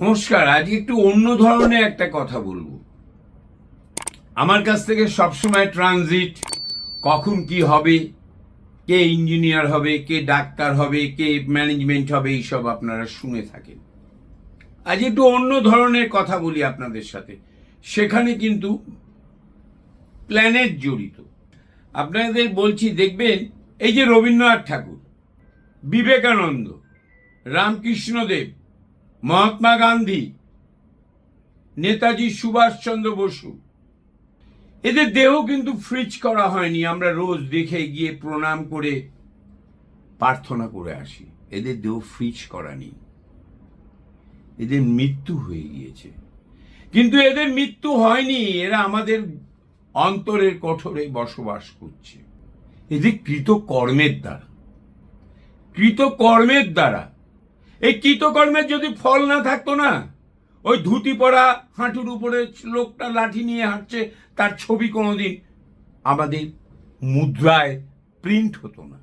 নমস্কার। আজকে একটু অন্য ধরনের একটা কথা বলবো। আমার কাছ থেকে সবসময় ট্রানজিট, কখন কি হবে, কে ইঞ্জিনিয়ার হবে, কে ডাক্তার হবে, কে ম্যানেজমেন্ট হবে, এইসব আপনারা শুনে থাকেন। আজ একটু অন্য ধরনের কথা বলি আপনাদের সাথে। সেখানে কিন্তু প্ল্যানেট জড়িত। আপনাদের বলছি, দেখবেন এই যে রবীন্দ্রনাথ ঠাকুর, বিবেকানন্দ, রামকৃষ্ণদেব, মহাত্মা গান্ধী, নেতাজি সুভাষচন্দ্র বসু, এদের দেহ কিন্তু ফ্রিজ করা হয়নি। আমরা রোজ দেখে গিয়ে প্রণাম করে প্রার্থনা করে আসি। এদের দেহ ফ্রিজ করা নেই, এদের মৃত্যু হয়ে গিয়েছে। কিন্তু এদের মৃত্যু হয়নি, এরা আমাদের অন্তরের কঠোরে বসবাস করছে। এদের কৃতকর্মের দ্বারা, কৃতকর্মের দ্বারা। এই কৃতকর্মের যদি ফল না থাকতো না, ওই ধুতি পরা হাঁটুর উপরে লোকটা লাঠি নিয়ে হাঁটছে, তার ছবি কোনোদিন আমাদের মুদ্রায় প্রিন্ট হতো না।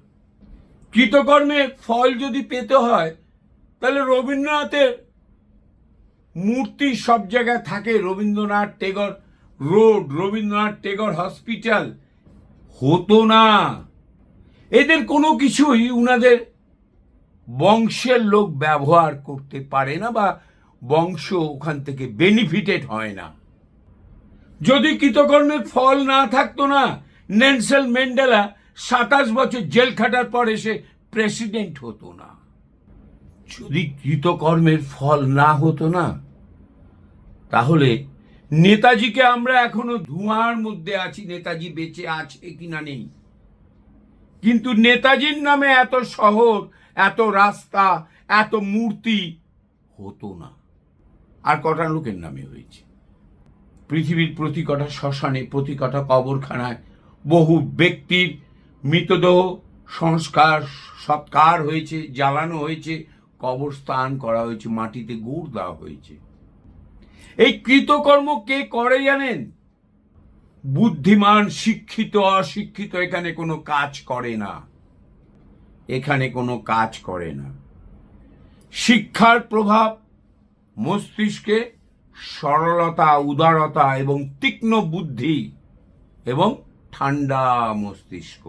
কৃতকর্মের ফল যদি পেতে হয়, তাহলে রবীন্দ্রনাথের মূর্তি সব জায়গায় থাকে, রবীন্দ্রনাথ টেগর রোড, রবীন্দ্রনাথ টেগর হসপিটাল হতো না। এদের কোনো কিছুই উনাদের বংশের লোক ব্যবহার করতে পারে না, বা বংশ ওখান থেকে বেনিফিটেড হয় না। যদি কৃতকর্মের ফল না থাকতো না, নেলসন ম্যান্ডেলা 27 বছর জেল খাটার পর এসে প্রেসিডেন্ট হতো না। যদি কৃতকর্মের ফল না হতো না, তাহলে নেতাজিকে আমরা এখনো ধোঁয়ার মধ্যে আছি। নেতাজি বেঁচে আছে কিনা নেই, কিন্তু নেতাজির নামে এত শহর, এত রাস্তা, এত মূর্তি হতো না। আর কটা লোকের নামে হয়েছে। পৃথিবীর প্রতি কটা শ্মশানে, প্রতি কটা কবরখানায় বহু ব্যক্তির মৃতদেহ সংস্কার সৎকার হয়েছে, জ্বালানো হয়েছে, কবরস্থান করা হয়েছে, মাটিতে গুড় দেওয়া হয়েছে। এই কৃতকর্ম কে করে জানেন? বুদ্ধিমান, শিক্ষিত, অশিক্ষিত এখানে কোনো কাজ করে না। এখানে কোনো কাজ করে না। শিক্ষার প্রভাব মস্তিষ্কে সরলতা, উদারতা এবং তীক্ষ্ণ বুদ্ধি এবং ঠান্ডা মস্তিষ্ক।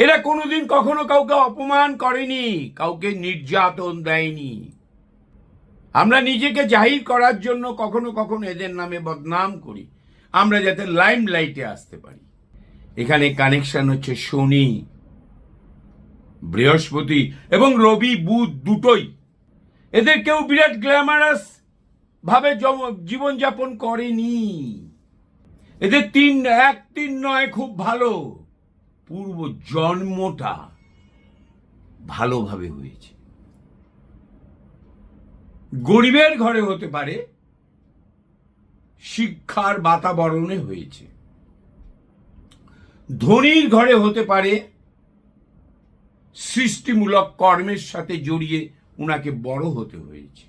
এরা কোনোদিন কখনো কাউকে অপমান করেনি, কাউকে নির্যাতন দেয়নি। আমরা নিজেকে জাহির করার জন্য কখনো কখনো এদের নামে বদনাম করি, আমরা যাতে লাইম লাইটে আসতে পারি। এখানে কানেকশন হচ্ছে শনি, বৃহস্পতি এবং রবি, বুধ দুটোই। এদের কেউ বিরাট গ্ল্যামারাস ভাবে জীবনযাপন করেনি। এদের 3 নয়, খুব ভালো পূর্ব জন্মটা ভালোভাবে হয়েছে। গরিবের ঘরে হতে পারে, শিক্ষার বাতাবরণে হয়েছে। ধনীর ঘরে হতে পারে, সৃষ্টিমূলক কর্মের সাথে জড়িয়ে উনাকে বড় হতে হয়েছে।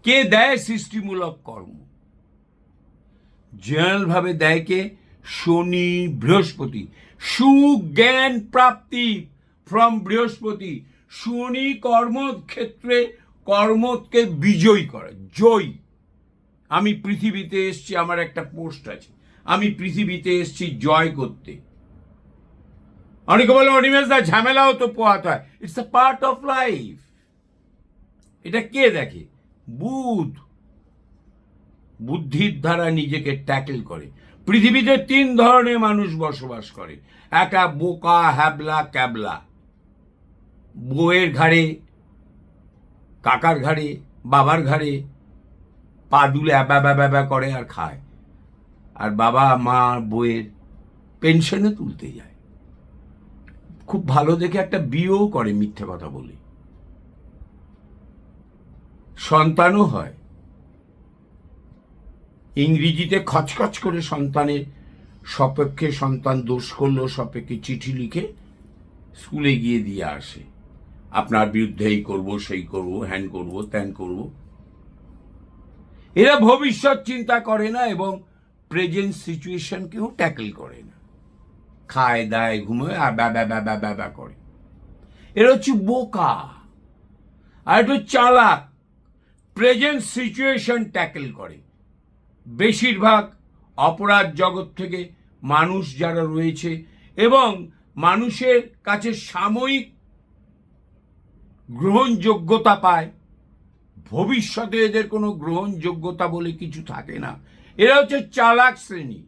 কে দেয় সৃষ্টিমূলক কর্ম? জেনারেল ভাবে দেয় কে? শনি, বৃহস্পতি। সুজ্ঞান প্রাপ্তি ফ্রম বৃহস্পতি। শনি কর্মক্ষেত্রে কর্মকে বিজয়ী করে, জয়ী। আমি পৃথিবীতে এসছি, আমার একটা পোস্ট আছে, আমি পৃথিবীতে এসছি জয় করতে। অনেকে বলে অনিমেষ দা ঝামেলাও তো পোহাতে হয়। It's a part of life. এটা কে দেখে? বুধ বুদ্ধির দ্বারা নিজেকে ট্যাকেল করে। পৃথিবীতে 3 ধরনের মানুষ বসবাস করে। একটা বোকা, হ্যাবলা, ক্যাবলা। বউয়ের ঘাড়ে, কাকার ঘাড়ে, বাবার ঘাড়ে পা দুলে অ্যাবা ব্যাবা করে আর খায়। আর বাবা মা বউয়ের পেনশনে তুলতে যায়, খুব ভালো দেখে একটা বিয়েও করে মিথ্যে কথা বলে, সন্তানও হয়। ইংরেজিতে খচখচ করে সন্তানের সপক্ষে, সন্তান দোষ করলো সপক্ষে চিঠি লিখে স্কুলে গিয়ে দিয়ে আসে, আপনার বিরুদ্ধে এই করবো, সেই করবো, হ্যান করবো, ত্যান করবো। এরা ভবিষ্যৎ চিন্তা করে না এবং প্রেজেন্ট সিচুয়েশনকেও ট্যাকেল করে না। খায় দায় ঘুমোয় আর ব্যা করে। এরা হচ্ছে বোকা। আর একটু চালাক, প্রেজেন্ট সিচুয়েশন ট্যাকেল করে। বেশিরভাগ অপরাধ জগৎ থেকে মানুষ যারা রয়েছে এবং মানুষের কাছে সাময়িক গ্রহণযোগ্যতা পায়, ভবিষ্যতে এদের কোনো গ্রহণযোগ্যতা বলে কিছু থাকে না। এরা হচ্ছে চালাক শ্রেণী।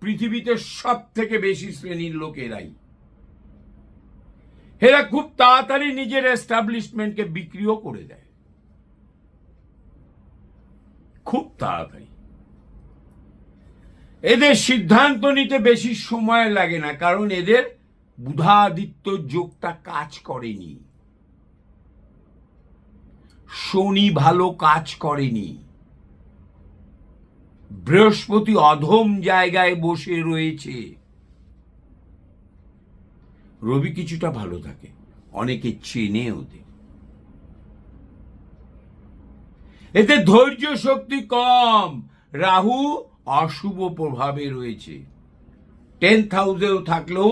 পৃথিবীতে সব থেকে বেশি শ্রেণীর লোক এরাই। এরা খুব তাড়াতাড়ি নিজের এস্টাবলিশমেন্টকে বিক্রিও করে দেয়, খুব তাড়াতাড়ি। এদের সিদ্ধান্ত নিতে বেশি সময় লাগে না, কারণ এদের বুধাদিত্য যোগটা কাজ করেনি, শনি ভালো কাজ করেনি, বৃহস্পতি অধম জায়গায় বসে রয়েছে, রবি কিছুটা ভালো থাকে, অনেকে চেনে ওদের। এদের ধৈর্য শক্তি কম, রাহু অশুভ প্রভাবে রয়েছে, 10th হাউসেও থাকলেও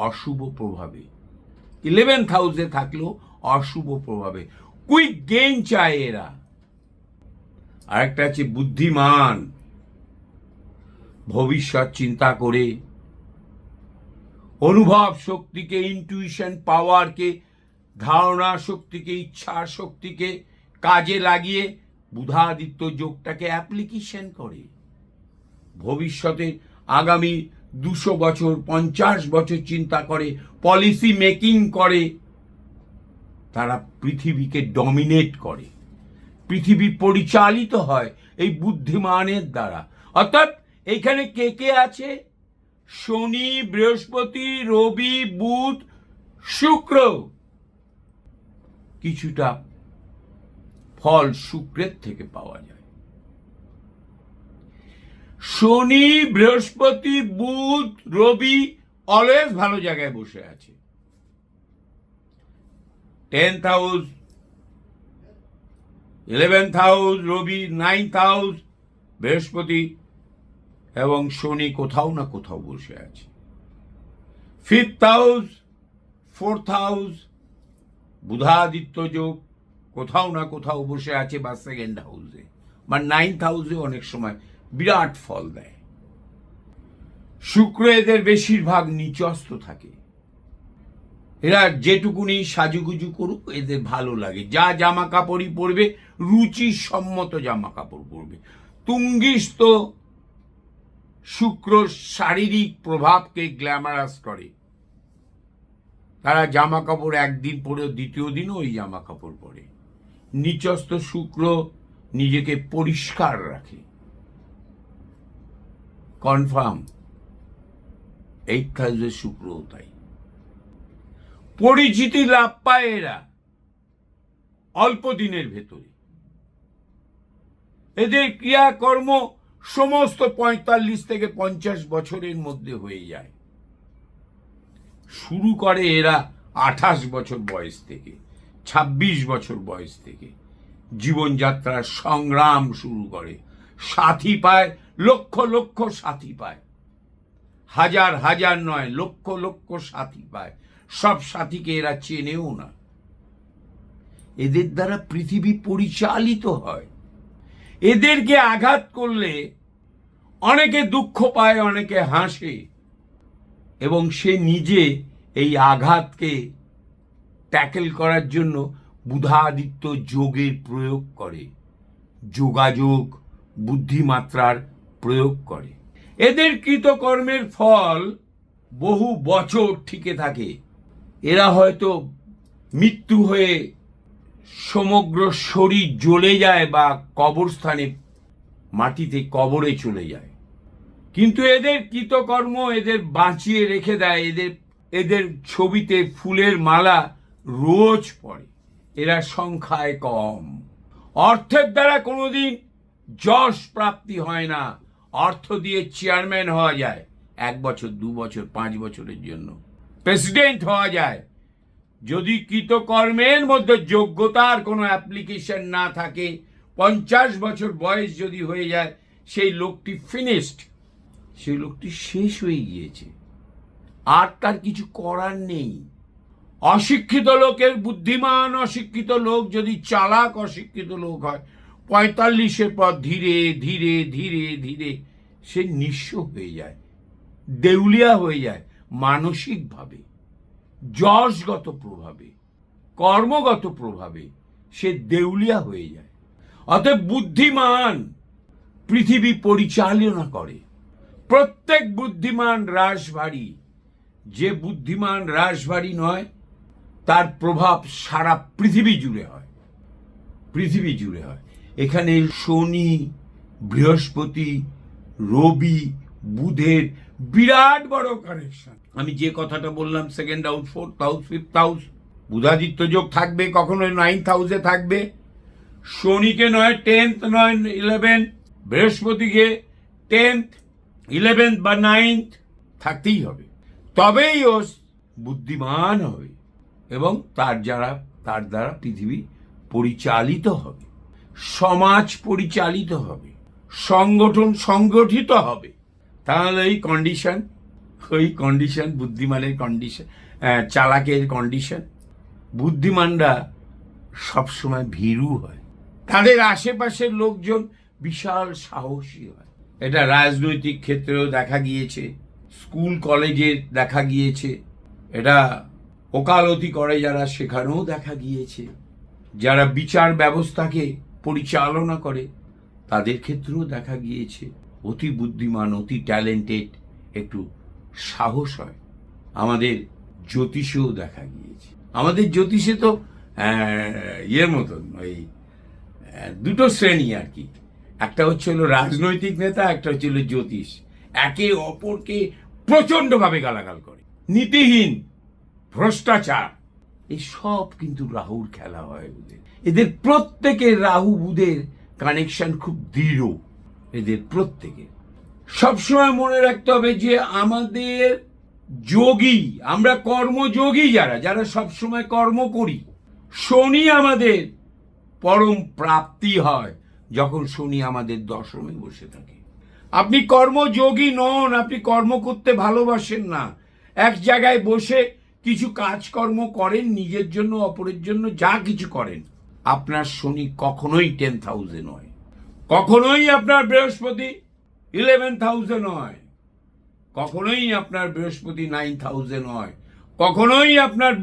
অশুভ প্রভাবে, 11th হাউসে থাকলেও অশুভ প্রভাবে। কুইক গেইন চায় এরা। আরেকটা আছে বুদ্ধিমান, ভবিষ্যৎ চিন্তা করে, অনুভব শক্তিকে, ইনটুইশন পাওয়ারকে, ধারণা শক্তিকে, ইচ্ছা শক্তিকে কাজে লাগিয়ে বুধাদিত্য যোগটাকে অ্যাপ্লিকেশন করে। ভবিষ্যতে আগামী 200 বছর 50 বছর চিন্তা করে, পলিসি মেকিং করে। তারা পৃথিবীকে ডমিনেট করে, পৃথিবী পরিচালিত হয় এই বুদ্ধিমানের দ্বারা। অর্থাৎ এখানে কে কে আছে? শনি, বৃহস্পতি, রবি, বুধ, শুক্র। কিছুটা ফল শুক্রের থেকে পাওয়া যায়। শনি, বৃহস্পতি, বুধ, রবি অলওয়েজ ভালো জায়গায় বসে আছে। 10th হাউস, 11th হাউস, রবি 9th হাউস, বৃহস্পতি এবং শনি কোথাও না কোথাও বসে আছে। 5th house, 4th house, Budhaditya যোগ কোথাও না কোথাও বসে আছে, বা 2nd হাউসে বা 9th হাউসে অনেক সময় বিরাট ফল দেয়। শুক্র এদের বেশিরভাগ নিচস্থ থাকে। এরা যেটুকুনি সাজুগুজু করুক এদের ভালো লাগে, যা জামা কাপড়ই পরবে রুচি সম্মত জামা কাপড় পরবে। তুঙ্গিস্থ শুক্র শারীরিক প্রভাবকে গ্ল্যামারাস করে। তারা জামা কাপড় একদিন পরে দ্বিতীয় দিনও ওই জামা কাপড় পরে। নিচস্থ শুক্র নিজেকে পরিষ্কার রাখে, কনফার্ম। 8th হাউসে শুক্র তাই। পরিচিতি লাভ পায় এরা অল্প দিনের ভেতরে। এদের ক্রিয়াকর্ম সমস্ত 45 থেকে 50 বছরের মধ্যে হয়ে যায়। শুরু করে এরা 28 বছর বয়স থেকে, 26 বছর বয়স থেকে জীবনযাত্রার সংগ্রাম শুরু করে। সাথী পায়, লক্ষ লক্ষ সাথী পায়, হাজার হাজার নয়, লক্ষ লক্ষ সাথী পায়। সব সাথীকে এরা চেনেও না। এদের দ্বারা পৃথিবী পরিচালিত হয়। এদেরকে আঘাত করলে অনেকে দুঃখ পায়, অনেকে হাসে, এবং সে নিজে এই আঘাতকে ট্যাকেল করার জন্য বুধাদিত্য যোগের প্রয়োগ করে, যোগাযোগ বুদ্ধিমাত্রার প্রয়োগ করে। এদের কৃতকর্মের ফল বহু বছর টিকে থাকে। এরা হয়তো মৃত্যু হয়ে সমগ্র শরীর জ্বলে যায় বা কবরস্থানে মাটিতে কবরে চলে যায়, কিন্তু এদের কৃতকর্ম এদের বাঁচিয়ে রেখে দেয়। এদের ছবিতে ফুলের মালা রোজ পড়ে। এরা সংখ্যায় কম। অর্থের দ্বারা কোনোদিন যশ প্রাপ্তি হয় না। অর্থ দিয়ে চেয়ারম্যান হওয়া যায় 1 বছর, 2 বছর, 5 বছরের জন্য, প্রেসিডেন্ট হওয়া যায়। যদি কৃতকর্মের মধ্যে যোগ্যতার কোনো অ্যাপ্লিকেশন না থাকে, 50 বছর বয়স যদি হয়ে যায়, সেই লোকটি ফিনিশড, সেই লোকটি শেষ হয়ে গিয়েছে, আর তার কিছু করার নেই। অশিক্ষিত লোকের বুদ্ধিমান অশিক্ষিত লোক যদি চালাক অশিক্ষিত লোক হয়, 45-এর পর ধীরে ধীরে ধীরে ধীরে সে নিঃস্ব হয়ে যায়, দেউলিয়া হয়ে যায়, মানসিকভাবে, যশগত প্রভাবে, কর্মগত প্রভাবে সে দেউলিয়া হয়ে যায়। অতএব বুদ্ধিমান পৃথিবী পরিচালনা করে। প্রত্যেক বুদ্ধিমান রাশভারী, যে বুদ্ধিমান রাশভারী নয় তার প্রভাব সারা পৃথিবী জুড়ে হয়, পৃথিবী জুড়ে হয়। এখানে শনি, বৃহস্পতি, রবি, বুধের বিরাট বড় কানেকশন। আমি যে কথাটা বললাম, second house, fourth house, fifth house, Budhaditya যোগ থাকবে, কখনো 9th হাউসে থাকবে। শনিকে নয় 10th নয় 11, বৃহস্পতিকে 10th, 11th বা 9th থাকতেই হবে, তবেই ও বুদ্ধিমান হবে এবং তার দ্বারা পৃথিবী পরিচালিত হবে, সমাজ পরিচালিত হবে, সংগঠন সংগঠিত হবে। তাহলে ওই কন্ডিশন বুদ্ধিমানের কন্ডিশন, চালাকের কন্ডিশন। বুদ্ধিমানরা সবসময় ভীরু হয়, তাদের আশেপাশের লোকজন বিশাল সাহসী হয়। এটা রাজনৈতিক ক্ষেত্রেও দেখা গিয়েছে, স্কুল কলেজে দেখা গিয়েছে, এটা ওকালতি করে যারা সেখানেও দেখা গিয়েছে, যারা বিচার ব্যবস্থাকে পরিচালনা করে তাদের ক্ষেত্রেও দেখা গিয়েছে। অতি বুদ্ধিমান, অতি ট্যালেন্টেড, একটু সাহস হয়। আমাদের জ্যোতিষেও দেখা গিয়েছে। আমাদের জ্যোতিষে তো ইয়ের মতন ওই দুটো শ্রেণী আর কি, একটা হচ্ছে হলো রাজনৈতিক নেতা, একটা হচ্ছে হলো জ্যোতিষ। একে অপরকে প্রচণ্ডভাবে গালাগাল করে, নীতিহীন, ভ্রষ্টাচার, এই সব কিন্তু রাহুর খেলা হয় ওদের। এদের প্রত্যেকের রাহু বুধের কানেকশন খুব দৃঢ়, এদের প্রত্যেকের। সবসময় মনে রাখতে হবে যে আমাদের যোগী, আমরা কর্মযোগী, যারা সবসময় কর্ম করি, শনি আমাদের পরম প্রাপ্তি হয় যখন শনি আমাদের দশমে বসে থাকে। আপনি কর্মযোগী নন, আপনি কর্ম করতে ভালোবাসেন না, এক জায়গায় বসে কিছু কাজকর্ম করেন, নিজের জন্য অপরের জন্য যা কিছু করেন, আপনার শনি কখনোই 10th হাউসে নয়, কখনোই আপনার বৃহস্পতি 11th হাউসে নয়, কখনোই আপনার বৃহস্পতি 9th হাউসে নয়, কখনোই আপনার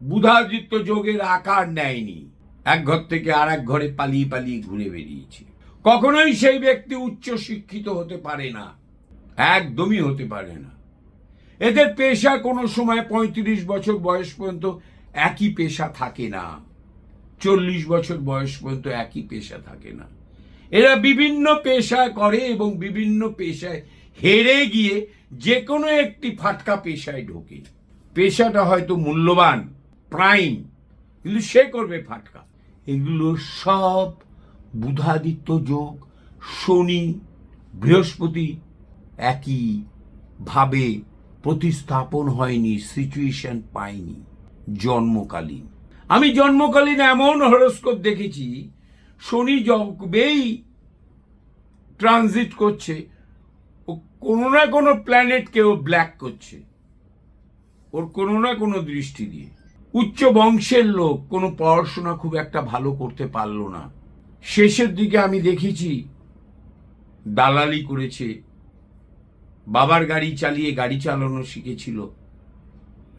বুধাদিত্য যোগের আকার নেয়নি, এক ঘর থেকে আর এক ঘরে পালিয়ে পালিয়ে ঘুরে বেরিয়েছে। কখনোই সেই ব্যক্তি উচ্চ শিক্ষিত হতে পারে না, একদমই হতে পারে না। এদের পেশা কোনো সময় 35 বছর বয়স পর্যন্ত একই পেশা থাকে না, 40 বছর বয়স পর্যন্ত একই পেশা থাকে না। এরা বিভিন্ন পেশা করে এবং বিভিন্ন পেশায় হেরে গিয়ে যে কোনো একটি ফাটকা পেশায় ঢোকে। পেশাটা হয়তো মূল্যবান, প্রাইম, কিন্তু সে করবে ফাটকা। এগুলো সব বুধাদিত্য যোগ, শনি, বৃহস্পতি একই ভাবে প্রতিস্থাপন হয়নি, সিচুয়েশন পায়নি জন্মকালীন। আমি জন্মকালীন এমন হরোস্কোপ দেখেছি, শনি যবেই ট্রানজিট করছে, ও কোনো না কোনো প্ল্যানেটকেও ব্ল্যাক করছে, ওর কোনো না কোনো দৃষ্টি দিয়ে। উচ্চ বংশের লোক, কোনো পড়াশোনা খুব একটা ভালো করতে পারলো না, শেষের দিকে আমি দেখেছি দালালি করেছে, বাবার গাড়ি চালিয়ে গাড়ি চালানো শিখেছিল,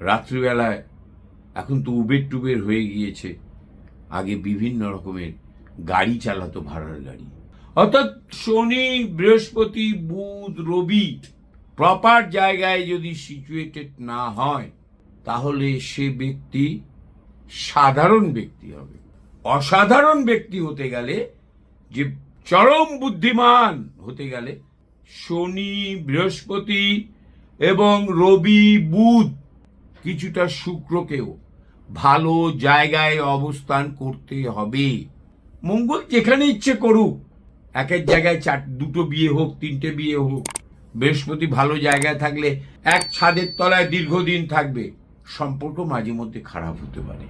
রাত্রিবেলায় এখন তো উবের টুবের হয়ে গিয়েছে, আগে বিভিন্ন রকমের গাড়ি চালাতো, ভাড়ার গাড়ি। অর্থাৎ শনি, বৃহস্পতি, বুধ, রবি প্রপার জায়গায় যদি সিচুয়েটেড না হয় তাহলে সে ব্যক্তি সাধারণ ব্যক্তি হবে। অসাধারণ ব্যক্তি হতে গেলে, যে চরম বুদ্ধিমান হতে গেলে, শনি, বৃহস্পতি এবং রবি, বুধ, কিছুটা শুক্রকেও ভালো জায়গায় অবস্থান করতে হবে। মঙ্গল যেখানে ইচ্ছে করুক, একের জায়গায় দুটো বিয়ে হোক, 3টে বিয়ে হোক, বৃহস্পতি ভালো জায়গায় থাকলে এক ছাদের তলায় দীর্ঘদিন থাকবে, সম্পর্ক মাঝে মধ্যে খারাপ হতে পারে।